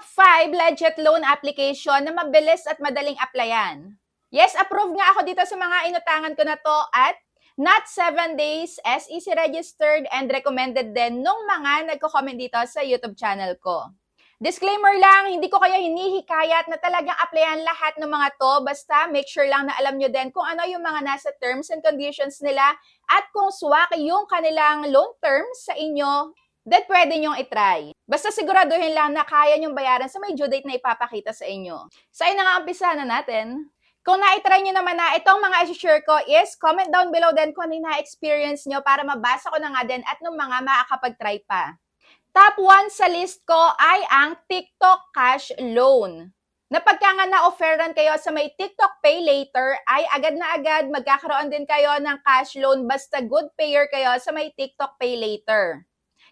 Top 5 legit loan application na mabilis at madaling applyan. Yes, approve nga ako dito sa mga inutangan ko na to at not 7 days, SEC registered and recommended din nung mga nagko-comment dito sa YouTube channel ko. Disclaimer lang, hindi ko kayo hinihikayat na talagang applyan lahat ng mga to, basta make sure lang na alam nyo din kung ano yung mga nasa terms and conditions nila at kung swak yung kanilang loan terms sa inyo, that pwede nyong itry. Basta siguraduhin lang na kaya nyong bayaran sa may due date na ipapakita sa inyo. So, ayun na nga, umpisa na natin. Kung na-try nyo naman na itong mga i-share ko is comment down below din kung ano na-experience nyo para mabasa ko na nga din at nung mga makakapag-try pa. Top 1 sa list ko ay ang TikTok Cash Loan. Na pagka nga na-offeran kayo sa may TikTok Pay Later, ay agad na agad magkakaroon din kayo ng cash loan basta good payer kayo sa may TikTok Pay Later.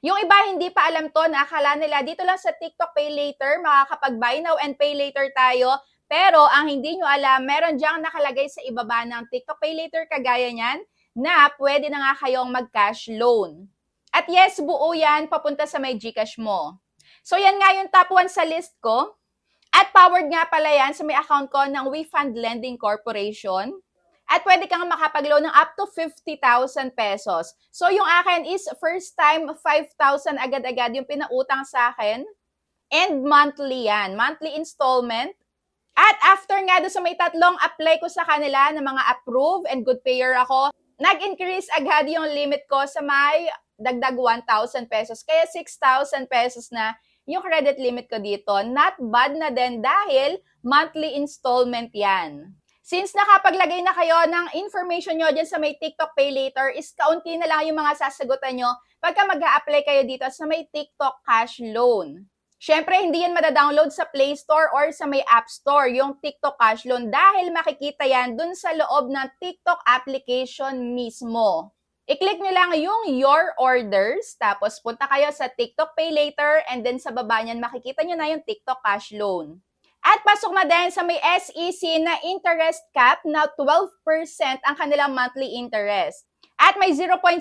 Yung iba hindi pa alam to, na akala nila dito lang sa TikTok Pay Later, makakapag-buy now and pay later tayo. Pero ang hindi nyo alam, meron diyang nakalagay sa ibaba ng TikTok Pay Later kagaya niyan, na pwede na nga kayong mag-cash loan. At yes, buo yan papunta sa may GCash mo. So yan nga yung top 1 sa list ko. At powered nga pala yan sa may account ko ng WeFund Lending Corporation. At pwede kang makapag-loan ng up to 50,000 pesos. So, yung akin is first time 5,000 agad-agad yung pinautang sa akin. And monthly yan. Monthly installment. At after nga doon sa may tatlong apply ko sa kanila na mga approve and good payer ako, nag-increase agad yung limit ko sa may dagdag 1,000 pesos. Kaya 6,000 pesos na yung credit limit ko dito. Not bad na din dahil monthly installment yan. Since nakapaglagay na kayo ng information nyo dyan sa may TikTok Pay Later, is kaunti na lang yung mga sasagutan nyo pagka mag-a-apply kayo dito sa may TikTok Cash Loan. Siyempre, hindi yan madadownload sa Play Store or sa may App Store, yung TikTok Cash Loan, dahil makikita yan dun sa loob ng TikTok application mismo. I-click nyo lang yung Your Orders, tapos punta kayo sa TikTok Pay Later, and then sa baba nyan, makikita nyo na yung TikTok Cash Loan. At pasok na din sa may SEC na interest cap na 12% ang kanilang monthly interest. At may 0.16%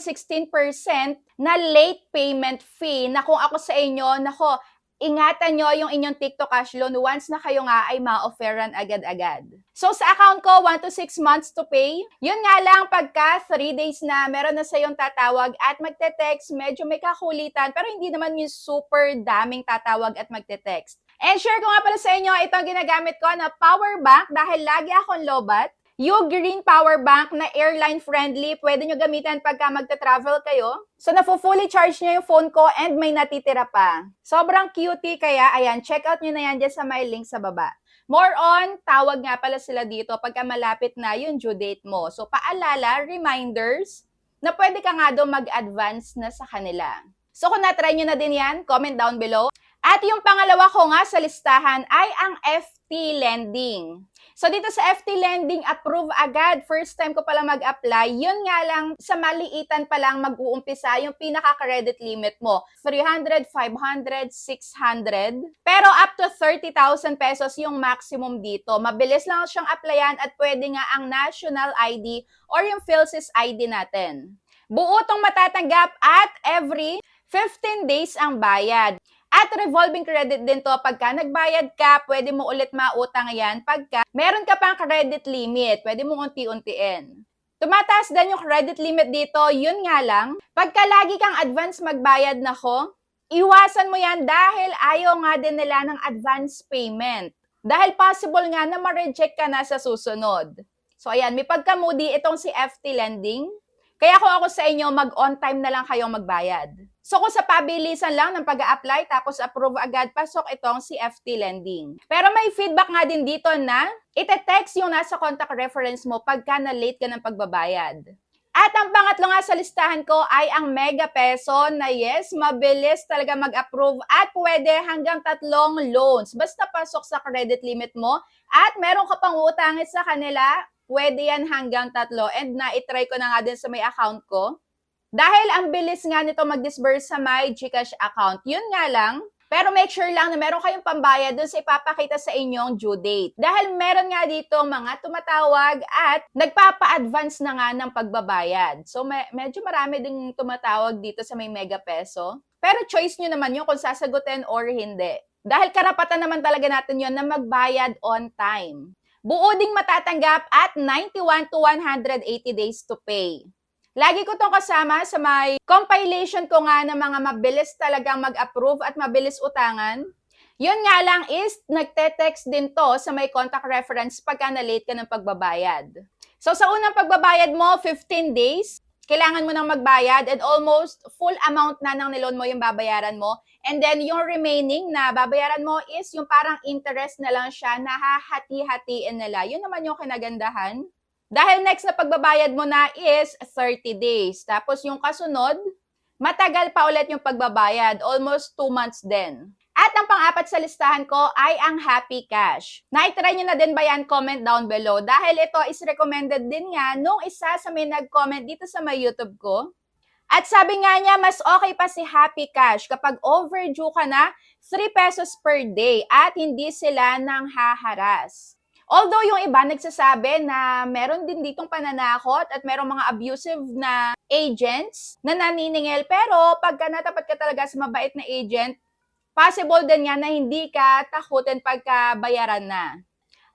na late payment fee na kung ako sa inyo, nako, ingatan nyo yung inyong TikTok Cash Loan once na kayo nga ay ma-offeran agad-agad. So sa account ko, 1 to 6 months to pay. Yun nga lang, pagka 3 days na meron na sayong tatawag at magte-text, medyo may kakulitan, pero hindi naman yung super daming tatawag at magte-text. And share ko nga pala sa inyo itong ginagamit ko na power bank dahil lagi akong lobat. Yung green power bank na airline friendly, pwede nyo gamitin pagka magta-travel kayo. So, fully charge nyo yung phone ko and may natitira pa. Sobrang cutie, kaya ayan, check out nyo na yan dyan sa may link sa baba. More on, tawag nga pala sila dito pagka malapit na yung due date mo. So, paalala, reminders, na pwede ka nga doon mag-advance na sa kanila. So, kung na-try nyo na din yan, comment down below. At yung pangalawa ko nga sa listahan ay ang FT Lending. So dito sa FT Lending, approve agad. First time ko pala mag-apply. Yun nga lang, sa maliitan pa lang mag-uumpisa yung pinaka-credit limit mo. 300, 500, 600. Pero up to 30,000 pesos yung maximum dito. Mabilis lang siyang applyan at pwede nga ang national ID or yung PhilSys ID natin. Buo tong matatanggap at every 15 days ang bayad. At revolving credit din to, pagka nagbayad ka, pwede mo ulit mautang yan pagka meron ka pang credit limit, pwede mo unti-untiin. Tumataas din yung credit limit dito, yun nga lang, pagka lagi kang advance magbayad nako, iwasan mo yan dahil ayaw nga din nila ng advance payment. Dahil possible nga na ma-reject ka na sa susunod. So ayan, may pagka-moody itong si FT Lending. Kaya kung ako sa inyo, mag-on time na lang kayong magbayad. So kung sa pabilisan lang ng pag-a-apply tapos approve agad, pasok itong si FT Lending. Pero may feedback nga din dito na ite-text yung nasa contact reference mo pagka na-late ka ng pagbabayad. At ang pangatlo nga sa listahan ko ay ang Mega Peso na yes, mabilis talaga mag-approve at pwede hanggang 3 loans. Basta pasok sa credit limit mo at meron ka pang utangin sa kanila, pwede yan hanggang 3 and na-try ko na nga din sa may account ko. Dahil ang bilis nga nito mag-disburse sa my GCash account. Yun nga lang, pero make sure lang na meron kayong pambayad dun sa ipapakita sa inyong due date. Dahil meron nga dito mga tumatawag at nagpapa-advance na nga ng pagbabayad. So medyo marami ding tumatawag dito sa may Mega Peso. Pero choice nyo naman yun kung sasagutin or hindi. Dahil karapatan naman talaga natin yon na magbayad on time. Buo ding matatanggap at 91 to 180 days to pay. Lagi ko itong kasama sa may compilation ko nga ng mga mabilis talagang mag-approve at mabilis utangan. Yun nga lang is, nagte-text din to sa may contact reference pagka na-late ka ng pagbabayad. So sa unang pagbabayad mo, 15 days, kailangan mo nang magbayad and almost full amount na ng niloan mo yung babayaran mo. And then yung remaining na babayaran mo is yung parang interest na lang siya na hahati-hatiin nila. Yun naman yung kinagandahan. Dahil next na pagbabayad mo na is 30 days. Tapos yung kasunod, matagal pa ulit yung pagbabayad, almost 2 months din. At ang pang-apat sa listahan ko ay ang Happy Cash. Na-try nyo na din ba yan? Comment down below. Dahil ito is recommended din nga nung isa sa may nag-comment dito sa may YouTube ko. At sabi nga niya, mas okay pa si Happy Cash kapag overdue ka na 3 pesos per day at hindi sila nang haharas. Although yung iba nagsasabi na meron din ditong pananakot at merong mga abusive na agents na naniningil, pero pagka natapat ka talaga sa mabait na agent, possible din yan na hindi ka takutin pagka bayaran na.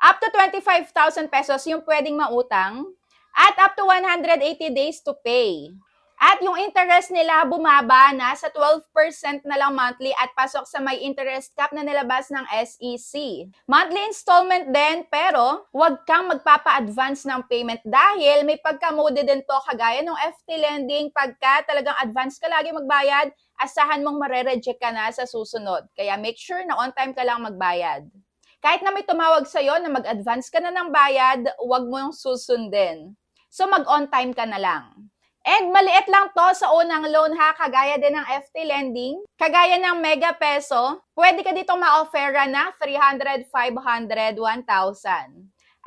Up to 25,000 pesos yung pwedeng mautang at up to 180 days to pay. At yung interest nila bumaba na sa 12% na lang monthly at pasok sa may interest cap na nilabas ng SEC. Monthly installment din pero huwag kang magpapa-advance ng payment dahil may pagka-mode din to kagaya ng FT lending. Pagka talagang advance ka lagi magbayad, asahan mong mare-reject ka na sa susunod. Kaya make sure na on time ka lang magbayad. Kahit na may tumawag sa'yo na mag-advance ka na ng bayad, huwag mo yung susundin. So mag-on time ka na lang. And maliit lang to sa unang loan ha, kagaya din ng FT lending, kagaya ng Mega Peso, pwede ka ditong ma-offera na 300, 500, 1,000.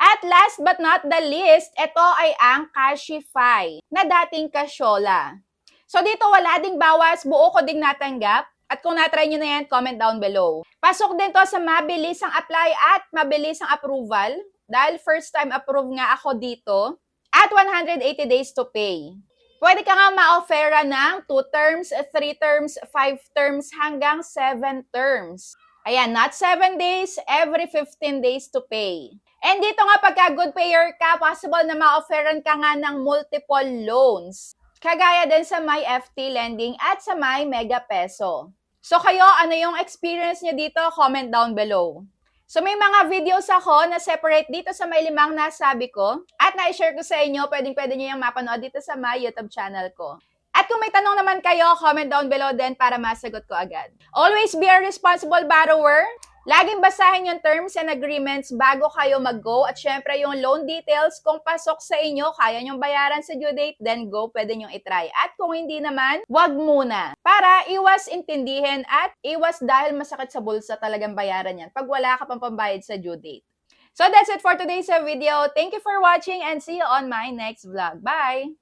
At last but not the least, ito ay ang Cashify na dating Casyola. So dito wala ding bawas, buo ko ding natanggap. At kung na-try nyo na yan, comment down below. Pasok din to sa mabilis ang apply at mabilis ang approval. Dahil first time approve nga ako dito. At 180 days to pay. Pwede ka nga ma-offera ng 2 terms, 3 terms, 5 terms, hanggang 7 terms. Ayan, not 7 days, every 15 days to pay. And dito nga pagka good payer ka, possible na ma-offeran ka nga ng multiple loans. Kagaya din sa may FT lending at sa may Mega Peso. So kayo, ano yung experience nyo dito? Comment down below. So may mga videos ako na separate dito sa may 5 nasabi ko at na-share ko sa inyo, pwedeng-pwede nyo yung mapanood dito sa my YouTube channel ko. At kung may tanong naman kayo, comment down below din para masagot ko agad. Always be a responsible borrower. Laging basahin yung terms and agreements bago kayo mag-go. At syempre yung loan details, kung pasok sa inyo, kaya nyong bayaran sa due date, then go, pwede nyong itry. At kung hindi naman, wag muna. Para iwas intindihin at iwas dahil masakit sa bulsa talagang bayaran yan pag wala ka pang pambayad sa due date. So that's it for today's video. Thank you for watching and see you on my next vlog. Bye!